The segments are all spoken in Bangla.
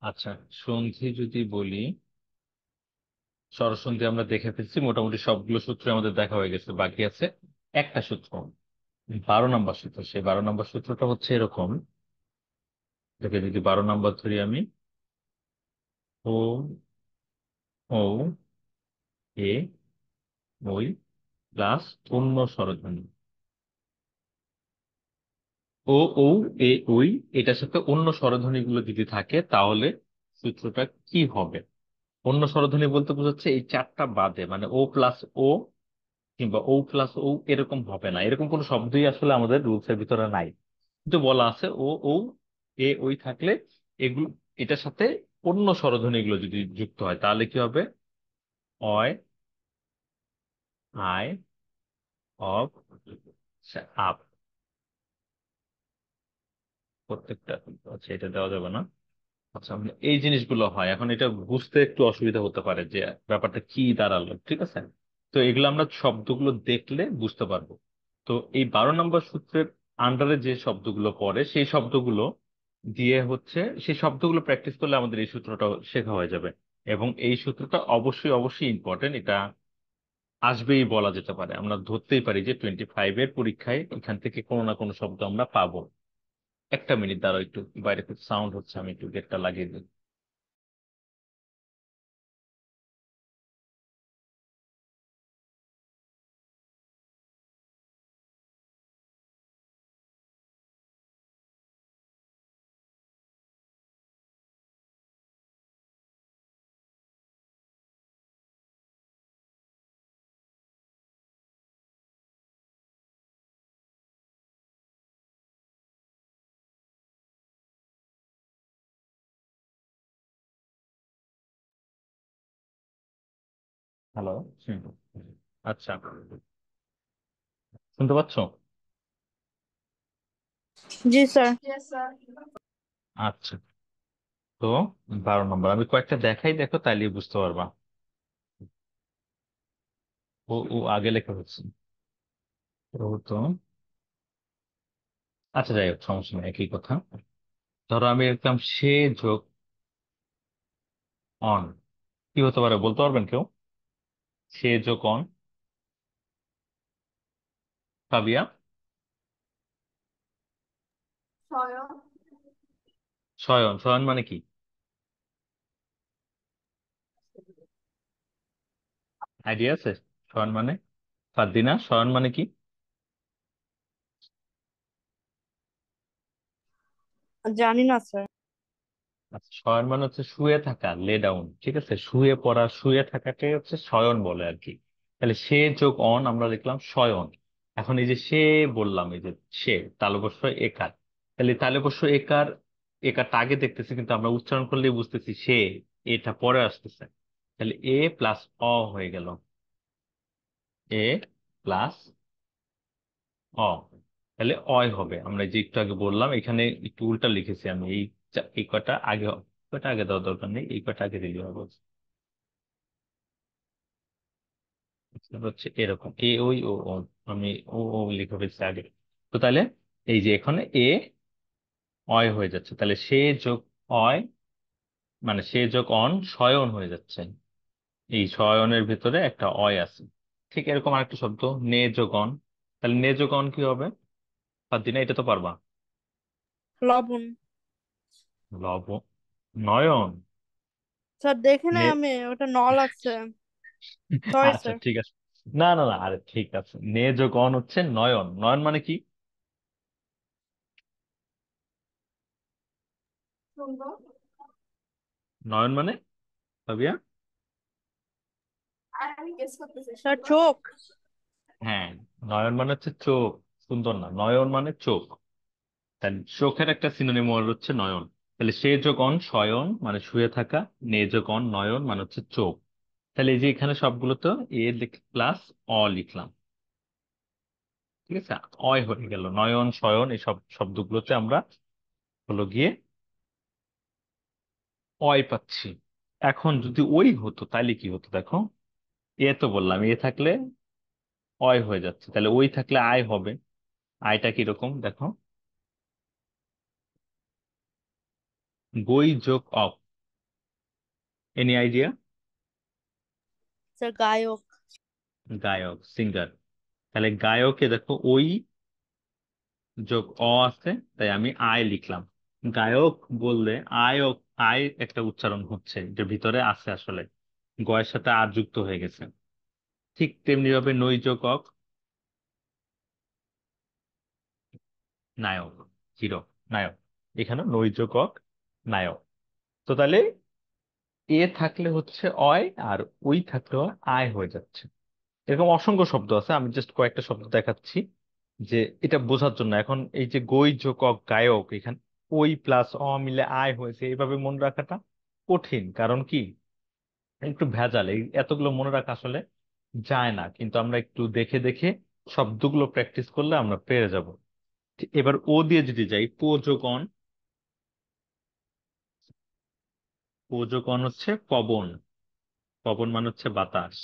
আচ্ছা, সন্ধি যদি বলি, স্বরসন্ধি আমরা দেখে ফেলছি, মোটামুটি সবগুলো সূত্র আমাদের দেখা হয়ে গেছে, বাকি আছে একটা সূত্র, 12 নম্বর সূত্র। সেই 12 নম্বর সূত্রটা হচ্ছে এরকম, দেখে যদি 12 নম্বর ধরি আমি, ও ও এ ওই প্লাস অন্য স্বরধ্বনি, ও ও এ ওই, এটার সাথে অন্য স্বরধ্বনি গুলো যদি থাকে তাহলে সূত্রটা কি হবে। অন্য স্বরধ্বনি বলতে বোঝাচ্ছে এই চারটা বাদে, মানে ও প্লাস ও কিংবা ও প্লাস ও এরকম হবে না, এরকম কোনো শব্দই আসলে আমাদের রুলস এর ভিতরে নাই। কিন্তু বলা আছে ও ও এ ওই থাকলে এগুলো, এটার সাথে অন্য স্বরধ্বনি গুলো যদি যুক্ত হয় তাহলে কি হবে, অয়, আয়, অব, আপ, প্রত্যেকটা। আচ্ছা, এটা দেওয়া যাবে না। আচ্ছা, এই জিনিসগুলো হয়, এখন এটা বুঝতে একটু অসুবিধা হতে পারে যে ব্যাপারটা কি দাঁড়ালো, ঠিক আছে। তো এগুলো আমরা শব্দগুলো দেখলে বুঝতে পারবো। তো এই 12 নম্বর সূত্রের আন্ডারে যে শব্দগুলো পড়ে সেই শব্দগুলো দিয়ে হচ্ছে, সেই শব্দগুলো প্র্যাকটিস করলে আমাদের এই সূত্রটা শেখা হয়ে যাবে। এবং এই সূত্রটা অবশ্যই অবশ্যই ইম্পর্টেন্ট, এটা আসবেই বলা যেতে পারে, আমরা ধরতেই পারি যে 25-এর পরীক্ষায় এখান থেকে কোনো না কোনো শব্দ আমরা পাবো। একটা মিনিট দাঁড়াও, একটু বাইরে খুব সাউন্ড হচ্ছে, আমি একটু গেটটা লাগিয়ে দিই। হ্যালো। হুম। আচ্ছা, শুনতে পাচ্ছো? জি স্যার। আচ্ছা, তো 12 নম্বর আমি কয়েকটা দেখাই, দেখো তাইলে বুঝতে পারবা। ও ও আগে লেখা হচ্ছে, ও তো, আচ্ছা যাই হোক, সমস্যা নেই, একই কথা। ধরো আমি লিখলাম সে যোগ অন, কি হতে পারে বলতে পারবেন কেউ? সে যোগ অন, কাবিয়া। শয়ন, শয়ন মানে কি? আইডিয়া আছে শয়ন মানে? ফারদিনা, শয়ন মানে কি? জানি না স্যার। আচ্ছা, শয়ন মানে হচ্ছে শুয়ে থাকা, লে ডাউন, ঠিক আছে, শুয়ে পড়া, শুয়ে থাকাটাই হচ্ছে শয়ন বলে আর কি। তাহলে সে যোগ অন আমরা লিখলাম শয়ন। এখন এই যে সে বললাম, এই যে সে তালব্য একার, তাহলে তালব্য একার, একারটা আগে দেখতেছি কিন্তু আমরা উচ্চারণ করলেই বুঝতেছি সে, এটা পরে আসতেছে। তাহলে এ প্লাস অ হয়ে গেল, এ প্লাস অ, তাহলে অয় হবে। আমরা যে একটু আগে বললাম, এখানে একটু উল্টা লিখেছি আমি, এই এই কটা আগে কটা আগে দেওয়ার দরকার নেই, এই কটা আগে দিলে হবে। তারপর হচ্ছে এরকম এ ওই ও ও, আমি ও ও লিখে ফেলছি আগে। তো তাহলে এই যে এখানে এ অয় হয়ে যাচ্ছে, তাহলে সে যোগ অয় মানে সে যোগ অন শয়ন হয়ে যাচ্ছে। এই শয়নের ভিতরে একটা অয় আছে। ঠিক এরকম আরেকটা শব্দ, নে যোগ অন, তাহলে নে যোগ অন কি হবে? দিনা এটা তো পারবা। লবণ। লব, নয়ন, স্যার দেখে নাই নে, আমি, ওটা ন লাগছে। সরি আচ্ছা স্যার। ঠিক আছে। না না না, আরে ঠিক আছে, নে যোগ অন হচ্ছে নয়ন। নয়ন মানে কি? নয়ন মানে, ভাবিয়া? স্যার চোখ। হ্যাঁ, নয়ন মানে হচ্ছে চোখ। সুন্দর না, নয়ন মানে চোখ। তাহলে চোখের একটা সিনোনিম ওয়ার্ড হচ্ছে নয়ন। তাহলে সে যোগ অন শয়ন মানে শুয়ে থাকা, নে যোগ অন নয়ন মানে হচ্ছে চোখ। তাহলে এই যে এখানে সবগুলো তো এ প্লাস অ লিখলাম, ঠিক আছে, অয় হয়ে গেল। নয়ন, শয়ন, এই সব শব্দগুলোতে আমরা হলো গিয়ে অয় পাচ্ছি। এখন যদি ওই হতো তাহলে কি হতো দেখো, এ তো বললাম এ থাকলে অয় হয়ে যাচ্ছে, তাহলে ওই থাকলে আয় হবে। আয়টা কিরকম দেখো, গই যোগ অপ, এনি আইডিয়া? স্যার গায়ক। গায়ক, সিঙ্গার। তাহলে গায়কে দেখো ওই যোগ অ আছে, তাই আমি আয় লিখলাম। গায়ক বললে আয়ক, আয় একটা উচ্চারণ হচ্ছে, যে ভিতরে আছে আসলে, গয়ের সাথে আর যুক্ত হয়ে গেছে। ঠিক তেমনি ভাবে নৈ যোগ অক, নায়ক, হিরো, নায়ক। এখানে নৈ যোগ অক, নায়ক। তো তাহলে এ থাকলে হচ্ছে অয়, আর ওই থাকলে আয় হয়ে যাচ্ছে। এরকম অসংখ্য শব্দ আছে, আমি জাস্ট কয়েকটা শব্দ দেখাচ্ছি যে এটা বোঝার জন্য। এখন এই যে গই যোগ গায়ক, এখানে ওই প্লাস অ মিলে আয় হয়েছে, এইভাবে মনে রাখাটা কঠিন। কারণ কি, একটু ভেজাল, এই এতগুলো মনে রাখা আসলে যায় না। কিন্তু আমরা একটু দেখে দেখে শব্দগুলো প্র্যাকটিস করলে আমরা পেরে যাব। এবার ও দিয়ে যদি যাই, পো যোগ অন, পো যোগ অন হচ্ছে পবন। পবন মানে হচ্ছে বাতাস।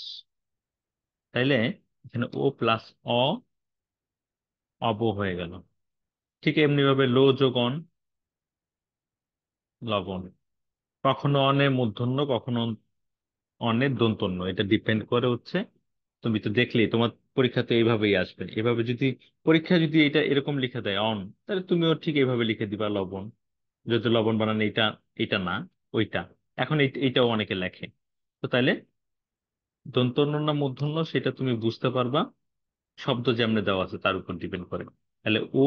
তাইলে এখানে ও প্লাস অ, অব হয়ে গেল। ঠিক এমনি ভাবে লো যোগ অন, লবণ। কখনো অনে মূর্ধন্য, কখনো অনে দন্তন্য, এটা ডিপেন্ড করে হচ্ছে। তুমি তো দেখলেই তোমার পরীক্ষাতে এইভাবেই আসবে। এভাবে যদি পরীক্ষা যদি এটা এরকম লিখে দেয় অন, তাহলে তুমিও ঠিক এইভাবে লিখে দিবা লবণ। যদি লবণ বানান এটা, এটা না, ওইটা। এখন এইটাও অনেকে লেখে। তো তাইলে দন্তন্য না মূর্ধন্য সেটা তুমি বুঝতে পারবা শব্দ যেমনে দেওয়া আছে তার উপর ডিপেন্ড করে। তাহলে ও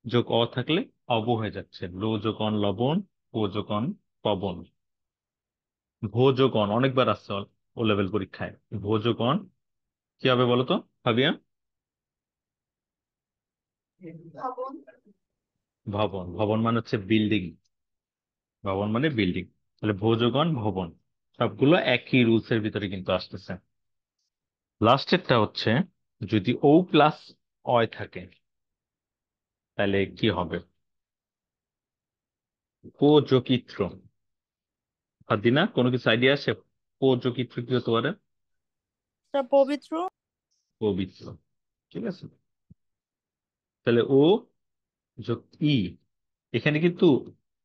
যোগ অ থাকলে অব হয়ে যাচ্ছে, লো যোগ অন লবণ, ও যোগ অন পবন। ভোজগণ অনেকবার আসছে ও লেভেল পরীক্ষায়। ভোজগণ কি হবে বলো তো, ভাবিয়া? ভবন। ভবন, ভবন মানে হচ্ছে বিল্ডিং। ভবন মানে বিল্ডিং। তাহলে ভোজগণ ভবন, সবগুলো একই রুলস এর ভিতরে কিন্তু আসতেছে। লাস্টেরটা হচ্ছে যদি ও প্লাস অয় থাকে, তাহলে কি হবে? পযোকিত্র। দিনা কোনো কিছু আইডিয়া আছে? পযোকিত্র কি হতে পারে? স্যার পবিত্র। পবিত্র। ঠিক আছে। তাহলে ও যোগ ই, এখানে কিন্তু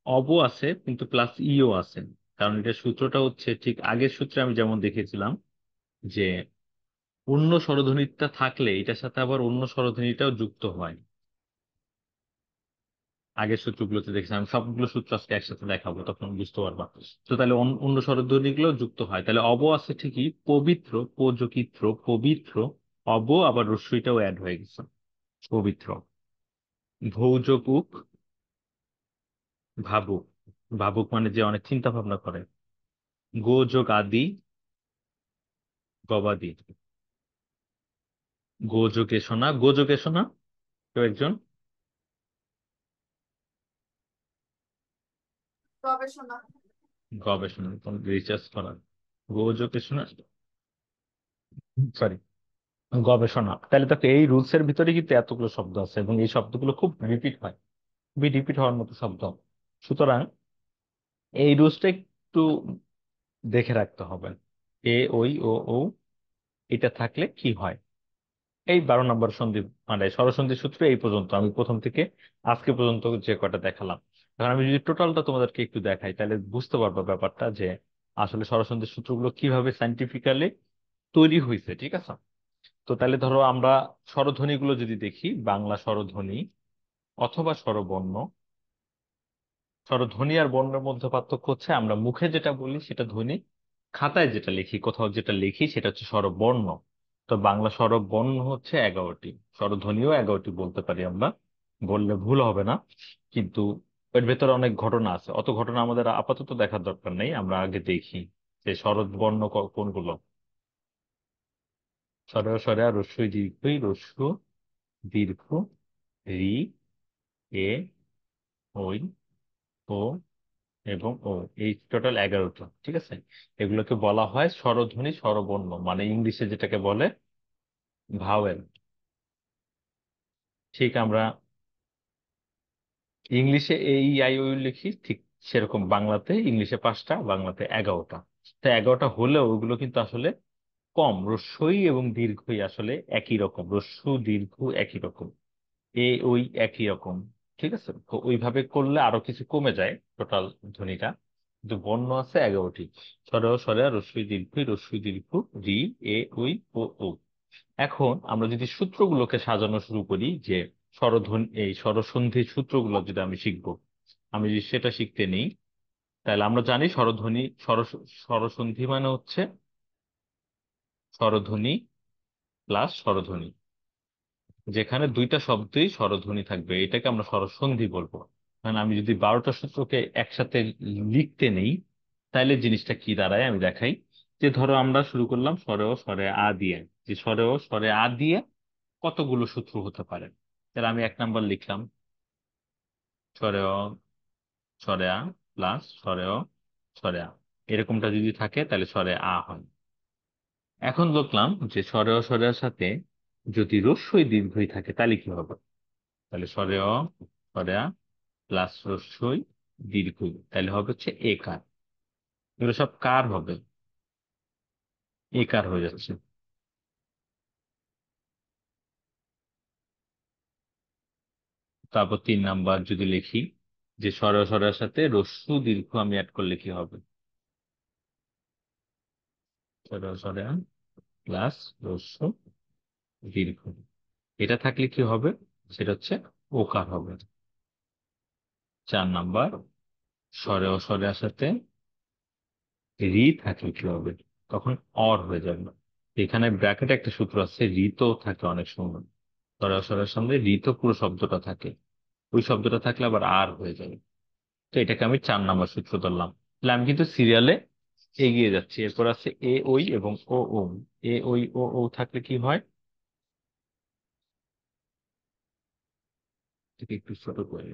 অব আছে কিন্তু প্লাস ইও আছে। কারণ এটা সূত্রটা হচ্ছে ঠিক আগের সূত্রে আমি যেমন দেখেছিলাম যে অন্য স্বরধ্বনিটা থাকলে এটার সাথে আবার অন্য স্বরধ্বনিটাও যুক্ত হয়। আগের সূত্রগুলোতে দেখেছি আমি, সবগুলো সূত্র আজকে একসাথে দেখাবো, তখন বুঝতে পারবা। তো তাহলে অন্য স্বরধ্বনি গুলো যুক্ত হয়, তাহলে অব আছে ঠিকই, পবিত্র, পযোকিত্র, পবিত্র। অব আবার রস্যইটাও অ্যাড হয়ে গেছে, পবিত্র। ভৌজপুক, ভাবুক। ভাবুক মানে যে অনেক চিন্তা ভাবনা করে। গোযোগ আদি, গবাদি। গোযোগেশনা, গোযোগেশনা কেউ একজন? গবেষণা। গবেষণা, রিসার্চ করা। গোযোগেশনা, সরি, গবেষণা। তাহলে দেখো এই রুলস এর ভিতরে কিন্তু এতগুলো শব্দ আছে এবং এই শব্দগুলো খুব রিপিট হয়, খুবই রিপিট হওয়ার মতো শব্দ। সুতরাং এই রুলসটা একটু দেখে রাখতে হবে। এ ওই ও ও, এটা থাকলে কি হয়। এই 12 নম্বর সন্ধি মানে স্বরসন্ধি সূত্র এই পর্যন্ত আমি প্রথম থেকে আজকে পর্যন্ত যে কটা দেখালাম। এখন আমি যদি টোটালটা তোমাদেরকে একটু দেখাই, তাহলে বুঝতে পারবে ব্যাপারটা যে আসলে স্বরসন্ধি সূত্রগুলো কিভাবে সাইন্টিফিক্যালি তৈরি হয়েছে। ঠিক আছে। তো তাহলে ধরো আমরা স্বরধ্বনিগুলো যদি দেখি, বাংলা স্বরধ্বনি অথবা স্বরবর্ণ। স্বরধ্বনি আর বর্ণের মধ্যে পার্থক্য হচ্ছে আমরা মুখে যেটা বলি সেটা ধ্বনি, খাতায় যেটা লিখি, কোথাও যেটা লিখি সেটা হচ্ছে স্বরবর্ণ। তো বাংলা স্বরবর্ণ হচ্ছে 11টি, স্বরধ্বনিও 11টি বলতে পারি আমরা, বললে ভুল হবে না। কিন্তু এর ভেতরে অনেক ঘটনা আছে, অত ঘটনা আমাদের আপাতত দেখার দরকার নেই। আমরা আগে দেখি যে স্বরবর্ণ কোনগুলো। স্বরে আর রস্যই দীর্ঘই, রস্য দীর্ঘ, রি, এ, ওই, ও এবং ও, এই টোটাল 11টা। ঠিক আছে। এগুলোকে বলা হয় স্বরধ্বনি স্বরবর্ণ, মানে ইংলিশে যেটাকে বলে ভাওয়েল। ঠিক আমরা ইংলিশে এ ই আই ও ইউ লিখি, ঠিক সেরকম বাংলাতে, ইংলিশে 5টা, বাংলাতে 11টা। তো 11টা হলেও ওগুলো কিন্তু আসলে কম। রস্যই এবং দীর্ঘই আসলে একই রকম, রস্য দীর্ঘ একই রকম, এ ওই একই রকম। ঠিক আছে। তো ওইভাবে করলে আরো কিছু কমে যায় টোটাল ধ্বনিটা। কিন্তু বর্ণ আছে 11টি। সরেও সরেয়া রস্বই দীর্ঘই রস্বই দীর্ঘ রি এ ওই ও ও। এখন আমরা যদি সূত্রগুলোকে সাজানো শুরু করি, যে স্বরধ্বনি এই স্বরসন্ধির সূত্রগুলো যদি আমি শিখবো, আমি যদি সেটা শিখতে নেই, তাহলে আমরা জানি স্বরধ্বনি স্বরসন্ধি মানে হচ্ছে স্বরধ্বনি প্লাস স্বরধ্বনি, যেখানে দুইটা শব্দই স্বরধ্বনি থাকবে, এটাকে আমরা স্বরসন্ধি বলবো। মানে আমি যদি 12টা সূত্রকে একসাথে লিখতে নেই, তাহলে জিনিসটা কি দাঁড়ায় আমি দেখাই। যে ধরো আমরা শুরু করলাম স্বরে ও স্বরে আ দিয়ে, যে স্বরে ও স্বরে আ দিয়ে কতগুলো সূত্র হতে পারে। তাহলে আমি 1 নাম্বার লিখলাম স্বরে অ স্বরে আ প্লাস স্বরে অ স্বরে আ, এরকমটা যদি থাকে তাহলে স্বরে আ হয়। এখন দেখলাম যে স্বরে অ স্বরে আর সাথে যদি রস্বই দীর্ঘই থাকে তাহলে কি হবে। তাহলে স্বরে অ স্বরে আ প্লাস রস্বই দীর্ঘই, তাহলে হবে হচ্ছে একার। এগুলো সব কার হবে, একার হয়ে যাচ্ছে। তারপর 3 নাম্বার যদি লিখি, যে স্বরে অ স্বরে আর সাথে রস্যু দীর্ঘ আমি অ্যাড করলে কি হবে। স্বরে অ স্বরে আ প্লাস রস্যু দীর্ঘ, এটা থাকলে কি হবে, সেটা হচ্ছে ওকার হবে। 4 নাম্বার স্বরে ও স্বরে আর সাথে রি থাকলে কি হবে, তখন অর হয়ে যাবে। এখানে ব্র্যাকেটে একটা সূত্র আছে, রি তো থাকে অনেক সময়, স্বরে ও স্বরের সঙ্গে রি তো পুরো শব্দটা থাকে, ওই শব্দটা থাকলে আবার আর হয়ে যাবে। তো এটাকে আমি 4 নাম্বার সূত্র ধরলাম। তাহলে আমি কিন্তু সিরিয়ালে এগিয়ে যাচ্ছি। এরপর আছে এ ওই এবং ও ও। এ ওই ও ও থাকলে কি হয়, এটাকে একটু ছোট করে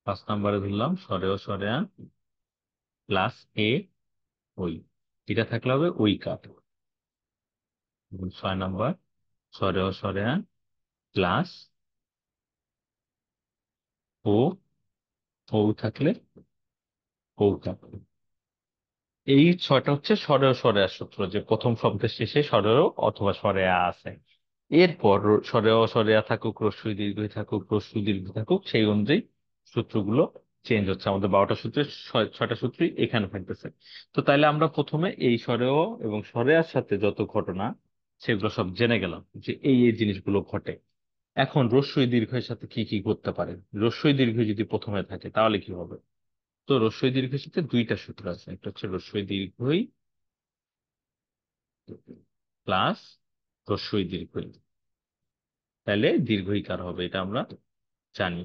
5 নাম্বারে ধরলাম স্বরে ও স্বরে আ প্লাস এ ওই, এটা থাকলে হবে ওই কাট। 6 নাম্বার স্বরে ও স্বরে আ প্লাস ও ও থাকলে ও কাট। এই 6টা হচ্ছে স্বরে ও স্বরে আ সূত্র, যে প্রথম শব্দের শেষে স্বরে ও অথবা স্বরে আ আছে। এরপর স্বরে অ স্বরে আ থাকুক, রস্বই দীর্ঘই থাকুক, রস্বই দীর্ঘ থাকুক, সেই অনুযায়ী সূত্রগুলো চেঞ্জ হচ্ছে। আমাদের 12টা সূত্রের 6টা সূত্রই এখানে থাকতেছে। তো তাইলে আমরা প্রথমে এই স্বরে অ এবং স্বরে আর সাথে যত ঘটনা, সেগুলো সব জেনে গেলাম যে এই এই জিনিসগুলো ঘটে। এখন রস্বই দীর্ঘের সাথে কি কি করতে পারে। রস্বই দীর্ঘ যদি প্রথমে থাকে তাহলে কি হবে। তো রস্বই দীর্ঘের সাথে দুইটা সূত্র আছে, একটা হচ্ছে রস্বই দীর্ঘই প্লাস রস্বই দীর্ঘই, তাহলে দীর্ঘইকার হবে, এটা আমরা জানি।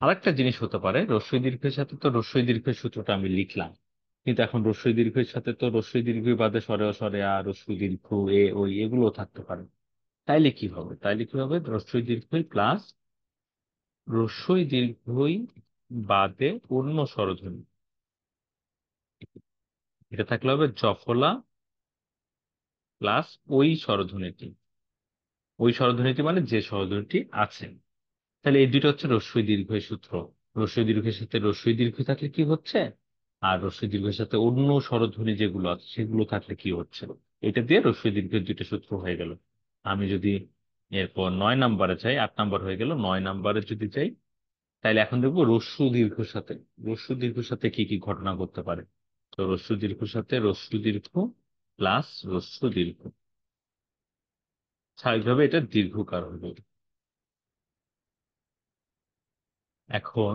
আরেকটা জিনিস হতে পারে, রস্বই দীর্ঘের সাথে তো রস্বই দীর্ঘের সূত্রটা আমি লিখলাম, কিন্তু এখন রস্বই দীর্ঘের সাথে তো রস্বই দীর্ঘই বাদে স্বরে ও স্বরে আ রস্বই দীর্ঘ এ ওই এগুলো থাকতে পারে। তাইলে কি হবে, তাইলে কি হবে, রস্বই দীর্ঘই প্লাস রস্বই দীর্ঘই বাদে অন্য স্বরধ্বনি, এটা থাকলে হবে জফলা প্লাস ওই স্বরধ্বনিটি। ওই স্বরধ্বনিটি মানে যে স্বরধ্বনিটি আছে। তাহলে এই দুটো হচ্ছে রস্বই দীর্ঘই সূত্র। রস্বই দীর্ঘের সাথে রস্বই দীর্ঘ থাকলে কি হচ্ছে, আর রস্বই দীর্ঘের সাথে অন্য স্বরধ্বনি যেগুলো আছে সেগুলো থাকলে কি হচ্ছে। এটা দিয়ে রস্বই দীর্ঘের দুইটা সূত্র হয়ে গেল। আমি যদি এরপর 9 নাম্বারে যাই, 8 নাম্বার হয়ে গেল, 9 নাম্বারে যদি যাই, তাহলে এখন দেখবো রস্যু দীর্ঘের সাথে, রস্যু দীর্ঘের সাথে কি কি ঘটনা ঘটতে পারে। তো রস্যু দীর্ঘের সাথে রস্যু দীর্ঘ প্লাস রস্যু দীর্ঘ, স্বাভাবিকভাবে এটা দীর্ঘকার হবে। এখন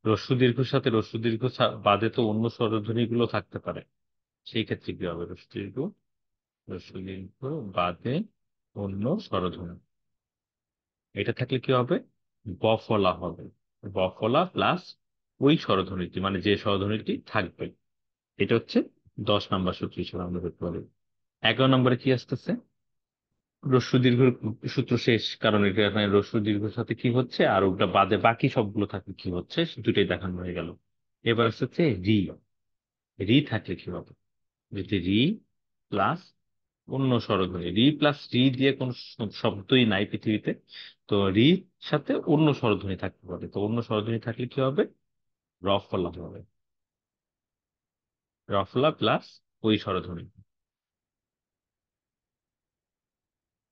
রস্যু দীর্ঘের সাথে রস্যু দীর্ঘ বাদে তো অন্য স্বরধ্বনি গুলো থাকতে পারে, সেই ক্ষেত্রে কি হবে, রস্যু দীর্ঘ বাদে অন্য স্বরধ্বনি, এটা থাকলে কি হবে, বফলা হবে। বফলা প্লাস ওই স্বরধ্বনিটি মানে যে স্বরধ্বনিটি থাকবে। এটা হচ্ছে 10 নাম্বার সূত্র হিসেবে আমরা ধরতে পারি। 11 নম্বরে কি আসতেছে, রস্যু দীর্ঘ সূত্র শেষ, কারণ এটা এখানে রস্যু দীর্ঘের সাথে কি হচ্ছে আর ওটা বাদে বাকি সবগুলো থাকলে কি হচ্ছে, দুটোই দেখানো হয়ে গেল। এবার হচ্ছে রি। রি থাকলে কি হবে, যদি রি প্লাস অন্য স্বরধ্বনি, রি প্লাস রি দিয়ে কোন শব্দই নাই পৃথিবীতে, তো রি সাথে অন্য স্বরধ্বনি থাকতে পারে। তো অন্য স্বরধ্বনি থাকলে কি হবে, রফলা হবে। রফলা প্লাস ওই স্বরধ্বনি।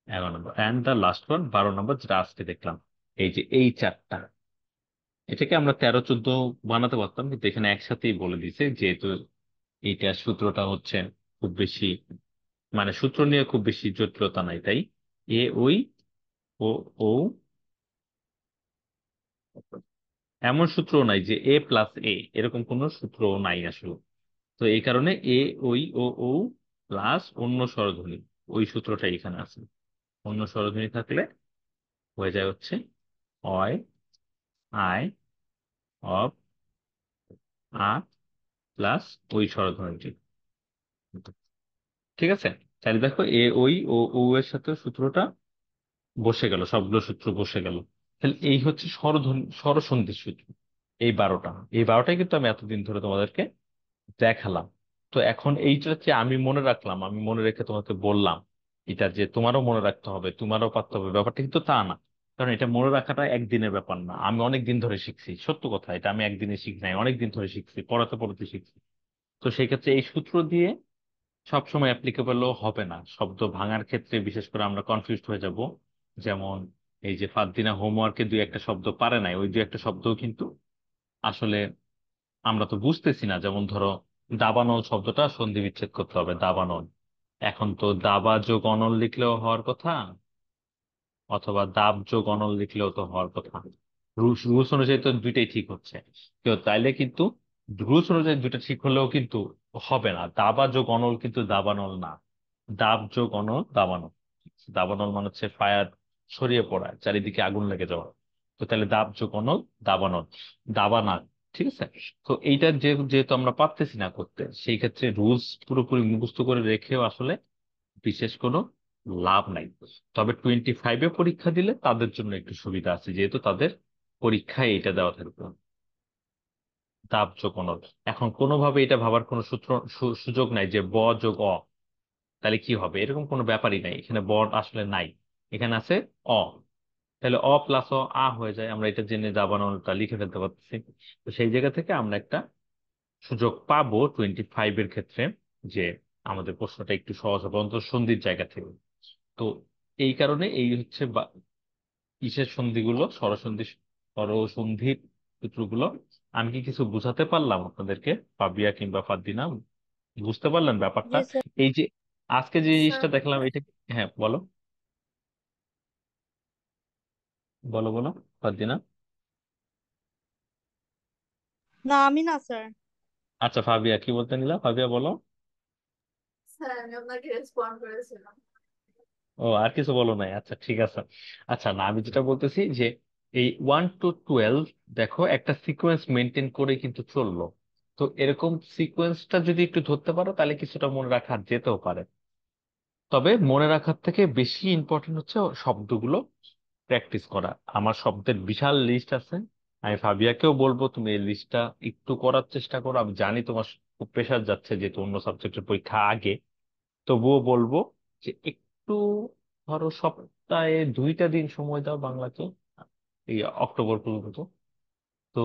11 নম্বর অ্যান্ড দ্য লাস্ট ওয়ান 12 নম্বর, যেটা আজকে দেখলাম, এই যে এই চারটা, এটাকে আমরা 13-14 বানাতে পারতাম, কিন্তু এখানে একসাথেই বলে দিছে, যেহেতু এইটা সূত্রটা হচ্ছে খুব বেশি, মানে সূত্র নিয়ে খুব বেশি জটিলতা নাই, তাই এ ওই ও ও এমন সূত্র নাই যে এ প্লাস এ, এরকম কোনো সূত্র নাই আসলে। তো এই কারণে এ ওই ও প্লাস অন্য স্বরধ্বনি, ওই সূত্রটা এখানে আছে। অন্য স্বরধ্বনি থাকলে হয়ে যায় হচ্ছে অয়, আয়, অব, আ প্লাস ওই স্বরধ্বনিটি। ঠিক আছে, তাহলে দেখো এ ওই ও এর সাথে সূত্রটা বসে গেল, সবগুলো সূত্র বসে গেল। তাহলে এই হচ্ছে স্বরধ্বনি, স্বরসন্ধির সূত্র। এই বারোটাই কিন্তু আমি এতদিন ধরে তোমাদেরকে দেখালাম। তো এখন এইটা হচ্ছে আমি মনে রাখলাম, আমি মনে রেখে তোমাকে বললাম এটা যে তোমারও মনে রাখতে হবে, তোমারও পারতে হবে, ব্যাপারটা কিন্তু তা না। কারণ এটা মনে রাখাটা একদিনের ব্যাপার না, আমি অনেক দিন ধরে শিখছি, সত্য কথা, এটা আমি একদিনে শিখি নাই, অনেক দিন ধরে শিখছি, পড়াতে পড়াতে শিখছি। তো সেই ক্ষেত্রে এই সূত্র দিয়ে সবসময় অ্যাপ্লিকেবলও হবে না, শব্দ ভাঙার ক্ষেত্রে বিশেষ করে আমরা কনফিউজড হয়ে যাব। যেমন এই যে ফারদিনা হোমওয়ার্কে দুই একটা শব্দ পারে নাই, ওই দুই একটা শব্দও কিন্তু আসলে আমরা তো বুঝতেছি না। যেমন ধরো দাবানল শব্দটা সন্ধি বিচ্ছেদ করতে হবে, দাবানল। এখন তো দাবা যোগ অনল লিখলেও হওয়ার কথা, অথবা দাব যোগ অনল লিখলেও তো হওয়ার কথা। রুলস রুলস অনুযায়ী তো দুইটাই ঠিক হচ্ছে। কেউ তাইলে কিন্তু রুলস অনুযায়ী দুইটা ঠিক হলেও কিন্তু হবে না। দাবা যোগ অনল কিন্তু দাবানল না, দাব যোগ অনল দাবানল। দাবানল মানে হচ্ছে ফায়ার, ছড়িয়ে পড়া, চারিদিকে আগুন লেগে যাওয়া। তো তাহলে দাব যোগ অনল দাবানল, দাবানা। ঠিক আছে। তো এইটা যেহেতু আমরা পারতেছি না করতে, সেই ক্ষেত্রে রুলস পুরোপুরি মুখস্থ করে রেখেও আসলে বিশেষ কোনো লাভ নাই। তবে 25-এ পরীক্ষা দিলে তাদের জন্য একটু সুবিধা আছে, যেহেতু তাদের পরীক্ষায় এটা দেওয়া থাকবে, দাব যোগ অনল। এখন কোনোভাবে এটা ভাবার কোনো সুযোগ নাই যে ব যোগ অ, তাহলে কি হবে, এরকম কোনো ব্যাপারই নাই, এখানে ব আসলে নাই, এখানে আছে অ। তাহলে অ প্লাস অ আ হয়ে যায়, আমরা এটা জেনে দাবানলটা লিখে ফেলতে পারতেছি। তো সেই জায়গা থেকে আমরা একটা সুযোগ পাবো 25-এর ক্ষেত্রে, যে আমাদের প্রশ্নটা একটু সহজ হবে অন্তত সন্ধির জায়গা থেকে। তো এই কারণে এই হচ্ছে কিসের সন্ধিগুলো, স্বরসন্ধির সূত্রগুলো। আমি কি কিছু বুঝাতে পারলাম আপনাদেরকে, পাবিয়া কিংবা ফারদিনা, বুঝতে পারলেন ব্যাপারটা? জি স্যার। এই যে আজকে যে স্যার জিনিসটা দেখলাম এটা, হ্যাঁ বলো, বলো বলো ফারদিনা। না, আমি না স্যার। আচ্ছা ফাবিয়া, কি বলতে নিলা, ফাবিয়া বলো। স্যার আমি আপনাকে রেসপন্ড করেছিলাম। ও আর কিছু বলো নাই, আচ্ছা ঠিক আছে। আচ্ছা না, আমি যেটা বলতেছি যে এই 1 to 12 দেখো একটা সিকোয়েন্স মেনটেন করে কিন্তু চললো। তো এরকম সিকোয়েন্সটা যদি একটু ধরতে পারো তাহলে কিছুটা মনে রাখা যেতেও পারে। তবে মনে রাখার থেকে বেশি ইম্পর্টেন্ট হচ্ছে শব্দগুলো প্র্যাকটিস করা। আমার শব্দের বিশাল লিস্ট আছে, আমি ফাবিয়াকেও বলবো তুমি এই লিস্টটা একটু করার চেষ্টা করো। আমি জানি তোমার খুব প্রেশার যাচ্ছে যেহেতু অন্য সাবজেক্টের পরীক্ষা আগে, তবুও বলবো যে একটু ধরো সপ্তাহে 2টা দিন সময় দাও বাংলাকে, এই অক্টোবর পর্যন্ত। তো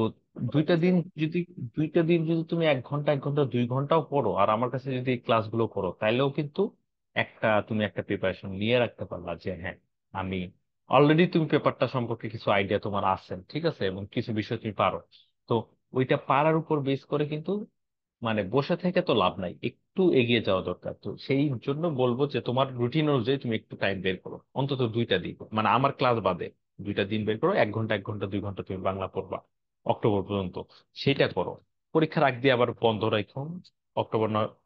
দুইটা ওকে দিন স্যার। যদি 2টা দিন যদি তুমি 1 ঘন্টা 1 ঘন্টা 2 ঘন্টাও পড়ো আর আমার কাছে যদি এই ক্লাসগুলো করো, তাইলেও কিন্তু তুমি একটা প্রিপারেশন নিয়ে রাখতে পারলা যে হ্যাঁ আমি অলরেডি, তুমি পেপারটা সম্পর্কে কিছু আইডিয়া তোমার আছে, ঠিক আছে, এবং কিছু বিষয় তুমি পারো। তো ওইটা পারার উপর বেস করে কিন্তু মানে বসে থেকে তো লাভ নাই, একটু এগিয়ে যাওয়া দরকার। তো সেই জন্য বলবো যে তোমার রুটিন অনুযায়ী তুমি একটু টাইম বের করো, অন্তত 2টা দিন, মানে আমার ক্লাস বাদে 2টা দিন বের করো, 1 ঘন্টা 1 ঘন্টা 2 ঘন্টা তুমি বাংলা পড়বা অক্টোবর পর্যন্ত। সেটা করো, পরীক্ষার আগ দিয়ে আবার বন্ধ রাখো।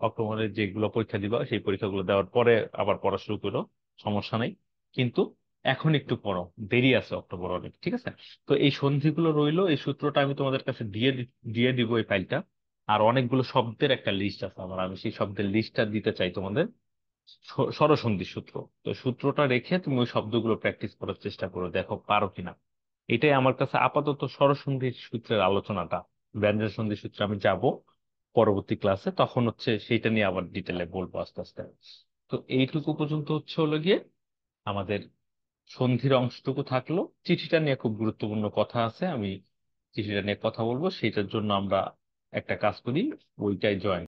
অক্টোবরে যেগুলো পরীক্ষা দিবা সেই পরীক্ষাগুলো দেওয়ার পরে আবার পড়া শুরু করো, সমস্যা নাই। কিন্তু এখন একটু পড়ো, দেরি আছে অক্টোবর অনেক, ঠিক আছে। তো এই সন্ধিগুলো রইলো, এই সূত্রটা আমি তোমাদের কাছে দিয়ে দিব, এই ফাইলটা। আর অনেকগুলো শব্দের একটা লিস্ট আছে আমার, আমি সেই শব্দের লিস্টটা দিতে চাই তোমাদের, স্বরসন্ধি সূত্র। তো সূত্রটা রেখে তুমি ওই শব্দগুলো প্র্যাকটিস করার চেষ্টা করো, দেখো পারো কিনা। এটাই আমার কাছে আপাতত স্বরসন্ধি সূত্রের আলোচনাটা। ব্যঞ্জন সন্ধি সূত্রে আমি যাব পরবর্তী ক্লাসে, তখন হচ্ছে সেইটা নিয়ে আবার ডিটেলে বলবো আস্তে আস্তে। তো এইটুকু পর্যন্ত হচ্ছে হলো গিয়ে আমাদের সন্ধির অংশটুকু থাকলো। চিঠিটা নিয়ে খুব গুরুত্বপূর্ণ কথা আছে, আমি চিঠিটা নিয়ে কথা বলবো, সেটার জন্য আমরা একটা কাজ করি, ওইটাই জয়েন